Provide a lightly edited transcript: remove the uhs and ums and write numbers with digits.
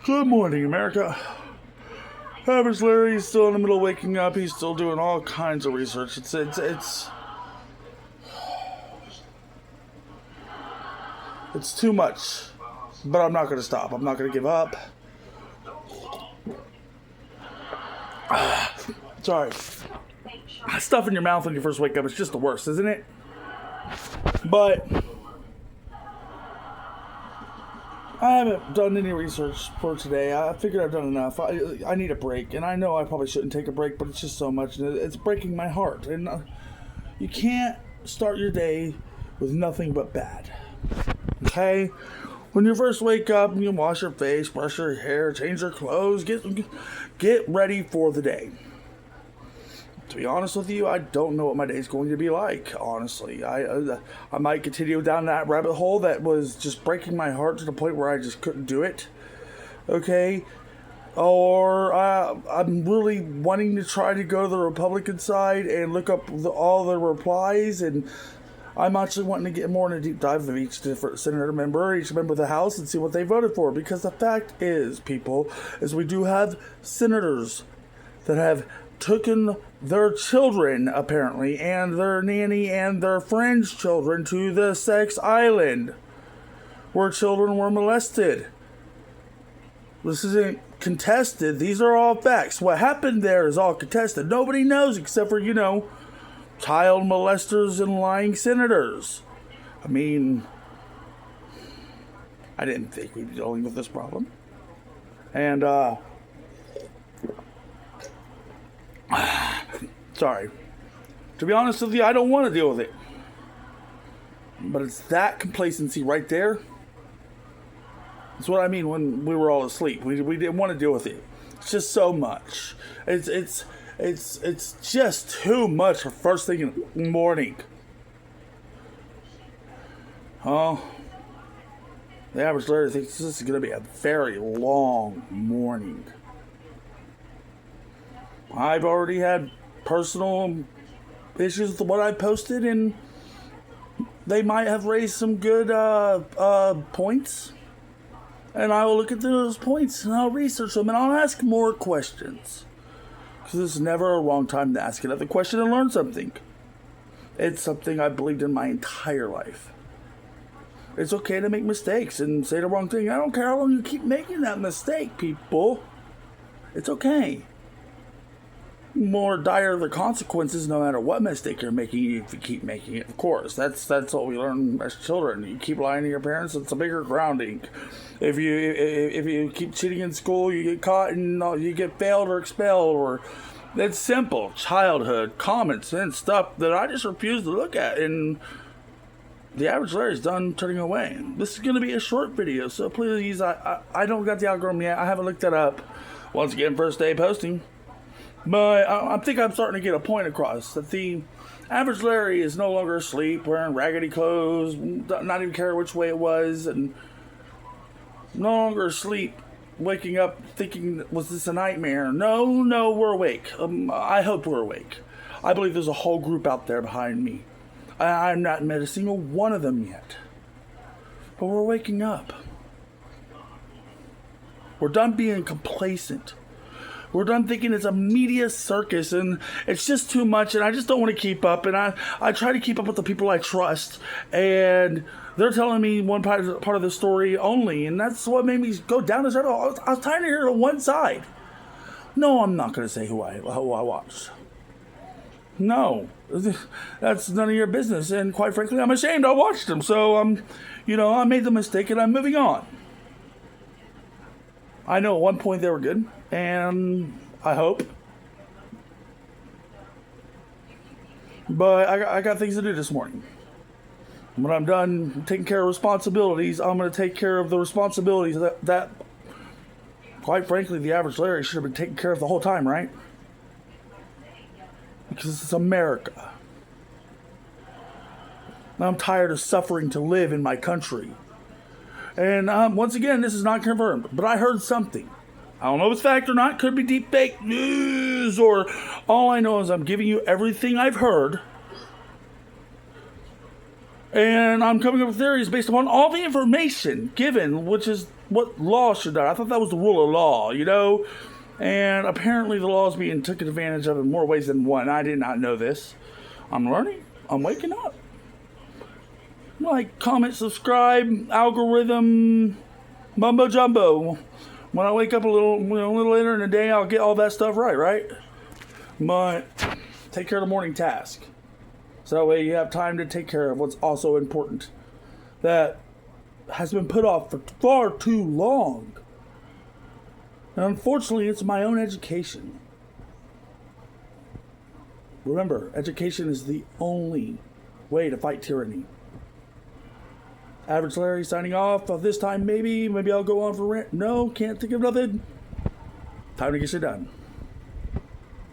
Good morning, America. Average Larry's still in the middle of waking up. He's still doing all kinds of research. It's too much. But I'm not going to stop. I'm not going to give up. Sorry. Stuff in your mouth when you first wake up, it's just the worst, isn't it? But I haven't done any research for today. I figured I've done enough. I need a break, and I know I probably shouldn't take a break, but it's just so much. It's breaking my heart. And you can't start your day with nothing but bad. Okay? When you first wake up, you wash your face, brush your hair, change your clothes, get ready for the day. To be honest with you, I don't know what my day is going to be like, honestly. I might continue down that rabbit hole that was just breaking my heart to the point where I just couldn't do it. Okay? Or I'm really wanting to try to go to the Republican side and look up all the replies, and I'm actually wanting to get more in a deep dive of each different senator member, each member of the House, and see what they voted for. Because the fact is, people, is we do have senators that have taken their children, apparently, and their nanny and their friends' children to the sex island where children were molested. This isn't contested. These are all facts. What happened there is all contested. Nobody knows except for, child molesters and lying senators. I mean, I didn't think we'd be dealing with this problem. And, sorry. To be honest with you, I don't want to deal with it. But it's that complacency right there. That's what I mean when we were all asleep. We didn't want to deal with it. It's just so much. It's just too much for first thing in the morning. Oh, the average Larry thinks this is going to be a very long morning. I've already had personal issues with what I posted, and they might have raised some good points. And I will look at those points, and I'll research them, and I'll ask more questions. Because this is never a wrong time to ask another question and learn something. It's something I believed in my entire life. It's okay to make mistakes and say the wrong thing. I don't care how long you keep making that mistake, people. It's okay. More dire the consequences no matter what mistake you're making if you keep making it, of course. That's what we learn as children. You keep lying to your parents, it's a bigger grounding. If you keep cheating in school, you get caught and you get failed or expelled. Or it's simple childhood common sense stuff that I just refuse to look at, and the average Larry's done turning away. This is going to be a short video, so please, I don't got the algorithm yet. I haven't looked that up. Once again, first day posting. But I think I'm starting to get a point across that the average Larry is no longer asleep, wearing raggedy clothes, not even care which way it was, and no longer asleep, waking up thinking, was this a nightmare? No, we're awake. I hope we're awake. I believe there's a whole group out there behind me. I've not met a single one of them yet. But we're waking up. We're done being complacent. We're done thinking it's a media circus, and it's just too much, and I just don't want to keep up. And I try to keep up with the people I trust, and they're telling me one part of the story only, and that's what made me go down this rabbit hole. I was tired of hearing one side. No, I'm not going to say who I watched. No, that's none of your business, and quite frankly, I'm ashamed I watched them. So I made the mistake, and I'm moving on. I know at one point they were good, and I hope. But I got things to do this morning. When I'm done taking care of responsibilities, I'm going to take care of the responsibilities that, quite frankly, the average Larry should have been taking care of the whole time, right? Because it's America. I'm tired of suffering to live in my country. And once again, this is not confirmed, but I heard something. I don't know if it's fact or not. Could be deep fake news, or all I know is I'm giving you everything I've heard. And I'm coming up with theories based upon all the information given, which is what law should I thought that was the rule of law, you know? And apparently the law is being taken advantage of in more ways than one. I did not know this. I'm learning. I'm waking up. Like, comment, subscribe, algorithm, mumbo jumbo. When I wake up a little later in the day, I'll get all that stuff right? But take care of the morning task. So that way you have time to take care of what's also important. That has been put off for far too long. And unfortunately, it's my own education. Remember, education is the only way to fight tyranny. Average Larry signing off. This time, maybe I'll go on for rant. No, can't think of nothing. Time to get shit done.